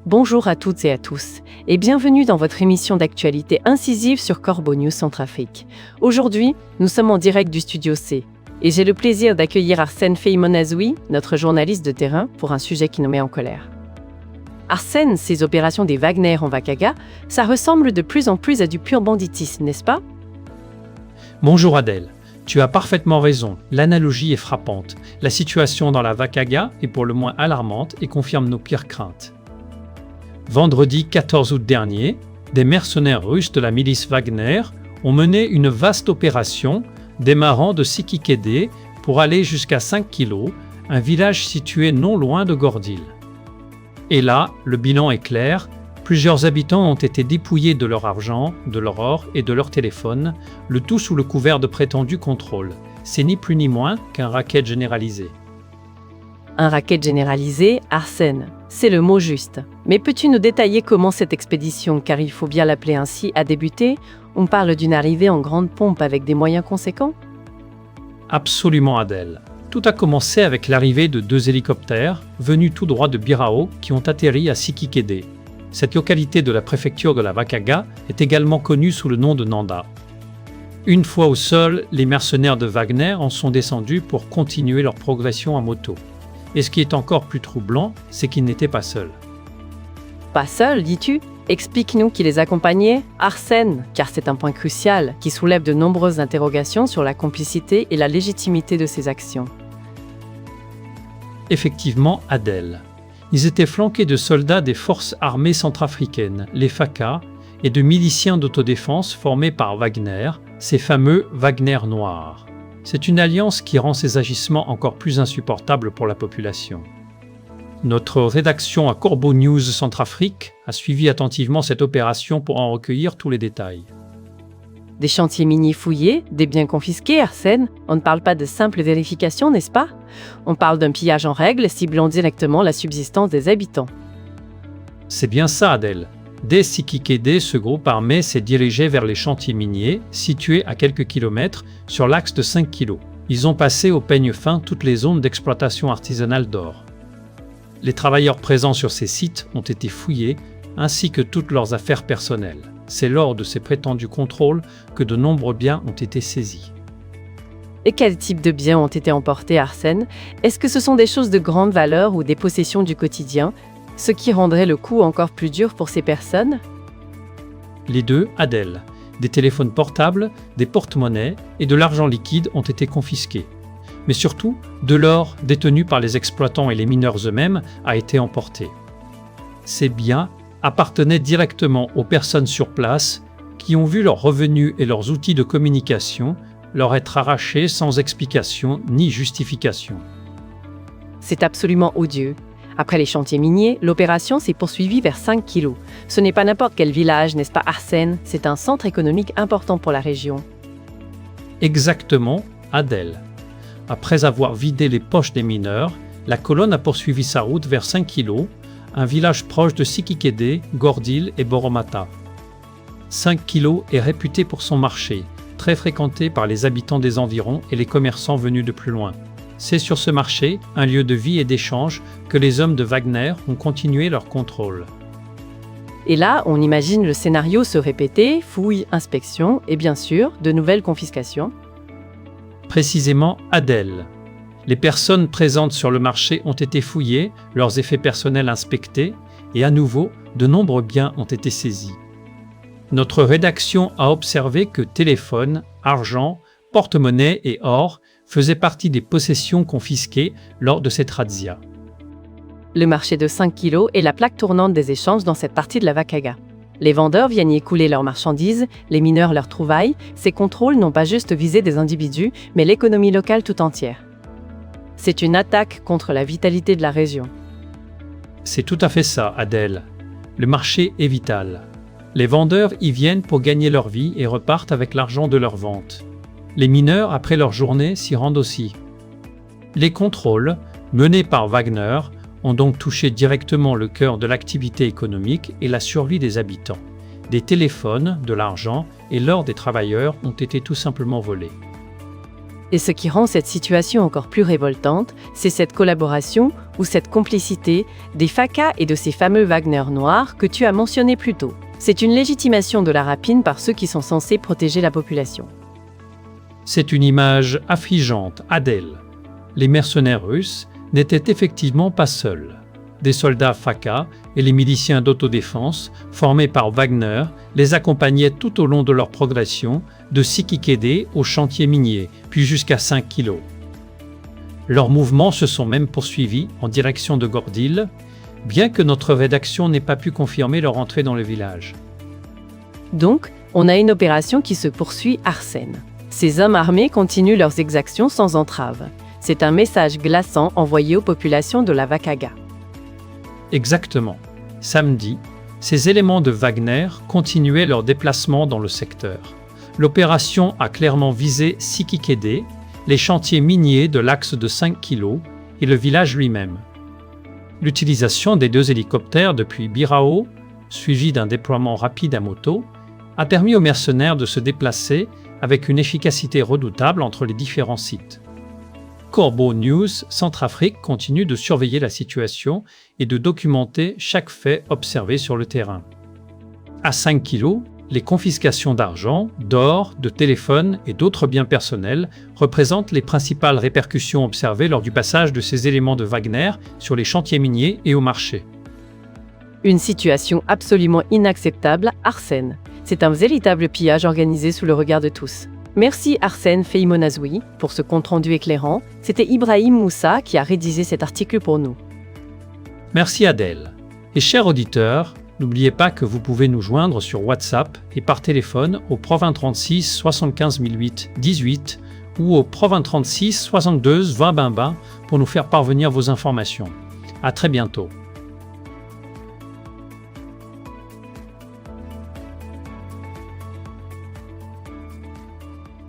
Bonjour à toutes et à tous, et bienvenue dans votre émission d'actualité incisive sur Corbeau News Centrafrique. Aujourd'hui, nous sommes en direct du Studio C, et j'ai le plaisir d'accueillir Arsène Feïmonazoui, notre journaliste de terrain, pour un sujet qui nous met en colère. Arsène, ces opérations des Wagner en Vakaga, ça ressemble de plus en plus à du pur banditisme, n'est-ce pas? Bonjour Adèle, tu as parfaitement raison, l'analogie est frappante. La situation dans la Vakaga est pour le moins alarmante et confirme nos pires craintes. Vendredi 14 août dernier, des mercenaires russes de la milice Wagner ont mené une vaste opération démarrant de Sikikede pour aller jusqu'à 5 km, un village situé non loin de Gordil. Et là, le bilan est clair, plusieurs habitants ont été dépouillés de leur argent, de leur or et de leur téléphone, le tout sous le couvert de prétendu contrôle. C'est ni plus ni moins qu'un racket généralisé. Un racket généralisé, Arsène, c'est le mot juste. Mais peux-tu nous détailler comment cette expédition, car il faut bien l'appeler ainsi, a débuté? On parle d'une arrivée en grande pompe avec des moyens conséquents? Absolument Adèle. Tout a commencé avec l'arrivée de 2 hélicoptères venus tout droit de Birao qui ont atterri à Sikikede. Cette localité de la préfecture de la Vakaga est également connue sous le nom de Nanda. Une fois au sol, les mercenaires de Wagner en sont descendus pour continuer leur progression à moto. Et ce qui est encore plus troublant, c'est qu'ils n'étaient pas seuls. Pas seuls, dis-tu? Explique-nous qui les accompagnait, Arsène, car c'est un point crucial qui soulève de nombreuses interrogations sur la complicité et la légitimité de ces actions. Effectivement, Adèle. Ils étaient flanqués de soldats des forces armées centrafricaines, les FACA, et de miliciens d'autodéfense formés par Wagner, ces fameux Wagner noirs. C'est une alliance qui rend ces agissements encore plus insupportables pour la population. Notre rédaction à Corbeau News Centrafrique a suivi attentivement cette opération pour en recueillir tous les détails. Des chantiers miniers fouillés, des biens confisqués, Arsène. On ne parle pas de simple vérification, n'est-ce pas? On parle d'un pillage en règle ciblant directement la subsistance des habitants. C'est bien ça, Adèle. Dès Sikikede, ce groupe armé s'est dirigé vers les chantiers miniers, situés à quelques kilomètres, sur l'axe de 5 km. Ils ont passé au peigne fin toutes les zones d'exploitation artisanale d'or. Les travailleurs présents sur ces sites ont été fouillés, ainsi que toutes leurs affaires personnelles. C'est lors de ces prétendus contrôles que de nombreux biens ont été saisis. Et quel type de biens ont été emportés, Arsène? Est-ce que ce sont des choses de grande valeur ou des possessions du quotidien, ce qui rendrait le coup encore plus dur pour ces personnes? Les deux, Adèle. Des téléphones portables, des porte-monnaies et de l'argent liquide ont été confisqués. Mais surtout, de l'or détenu par les exploitants et les mineurs eux-mêmes a été emporté. Ces biens appartenaient directement aux personnes sur place qui ont vu leurs revenus et leurs outils de communication leur être arrachés sans explication ni justification. C'est absolument odieux. Après les chantiers miniers, l'opération s'est poursuivie vers 5 km. Ce n'est pas n'importe quel village, n'est-ce pas Arsène? C'est un centre économique important pour la région. Exactement, Adèle. Après avoir vidé les poches des mineurs, la colonne a poursuivi sa route vers 5 km, un village proche de Sikikede, Gordil et Boromata. 5 km est réputé pour son marché, très fréquenté par les habitants des environs et les commerçants venus de plus loin. C'est sur ce marché, un lieu de vie et d'échange, que les hommes de Wagner ont continué leur contrôle. Et là, on imagine le scénario se répéter, fouilles, inspections et bien sûr, de nouvelles confiscations. Précisément, Adèle. Les personnes présentes sur le marché ont été fouillées, leurs effets personnels inspectés et à nouveau, de nombreux biens ont été saisis. Notre rédaction a observé que téléphones, argent, porte-monnaie et or faisaient partie des possessions confisquées lors de cette razzia. Le marché de 5 km est la plaque tournante des échanges dans cette partie de la Vakaga. Les vendeurs viennent y écouler leurs marchandises, les mineurs leurs trouvailles. Ces contrôles n'ont pas juste visé des individus, mais l'économie locale tout entière. C'est une attaque contre la vitalité de la région. C'est tout à fait ça, Adèle. Le marché est vital. Les vendeurs y viennent pour gagner leur vie et repartent avec l'argent de leur vente. Les mineurs, après leur journée, s'y rendent aussi. Les contrôles, menés par Wagner, ont donc touché directement le cœur de l'activité économique et la survie des habitants. Des téléphones, de l'argent et l'or des travailleurs ont été tout simplement volés. Et ce qui rend cette situation encore plus révoltante, c'est cette collaboration ou cette complicité des FACA et de ces fameux Wagner noirs que tu as mentionnés plus tôt. C'est une légitimation de la rapine par ceux qui sont censés protéger la population. C'est une image affligeante, Adèle. Les mercenaires russes n'étaient effectivement pas seuls. Des soldats FACA et les miliciens d'autodéfense, formés par Wagner, les accompagnaient tout au long de leur progression, de Sikikede au chantier minier, puis jusqu'à 5 kilos. Leurs mouvements se sont même poursuivis en direction de Gordil, bien que notre rédaction n'ait pas pu confirmer leur entrée dans le village. Donc, on a une opération qui se poursuit Arsène. Ces hommes armés continuent leurs exactions sans entrave. C'est un message glaçant envoyé aux populations de la Vakaga. Exactement. Samedi, ces éléments de Wagner continuaient leur déplacement dans le secteur. L'opération a clairement visé Sikikede, les chantiers miniers de l'axe de 5 kg et le village lui-même. L'utilisation des 2 hélicoptères depuis Birao, suivi d'un déploiement rapide à moto, a permis aux mercenaires de se déplacer avec une efficacité redoutable entre les différents sites. Corbeau News Centrafrique continue de surveiller la situation et de documenter chaque fait observé sur le terrain. À 5 kilos, les confiscations d'argent, d'or, de téléphones et d'autres biens personnels représentent les principales répercussions observées lors du passage de ces éléments de Wagner sur les chantiers miniers et au marché. Une situation absolument inacceptable, Arsène. C'est un véritable pillage organisé sous le regard de tous. Merci Arsène Feimonazoui pour ce compte-rendu éclairant. C'était Ibrahim Moussa qui a rédigé cet article pour nous. Merci Adèle. Et chers auditeurs, n'oubliez pas que vous pouvez nous joindre sur WhatsApp et par téléphone au +20 36 75 008 18 ou au +20 36 72 20 20 pour nous faire parvenir vos informations. À très bientôt.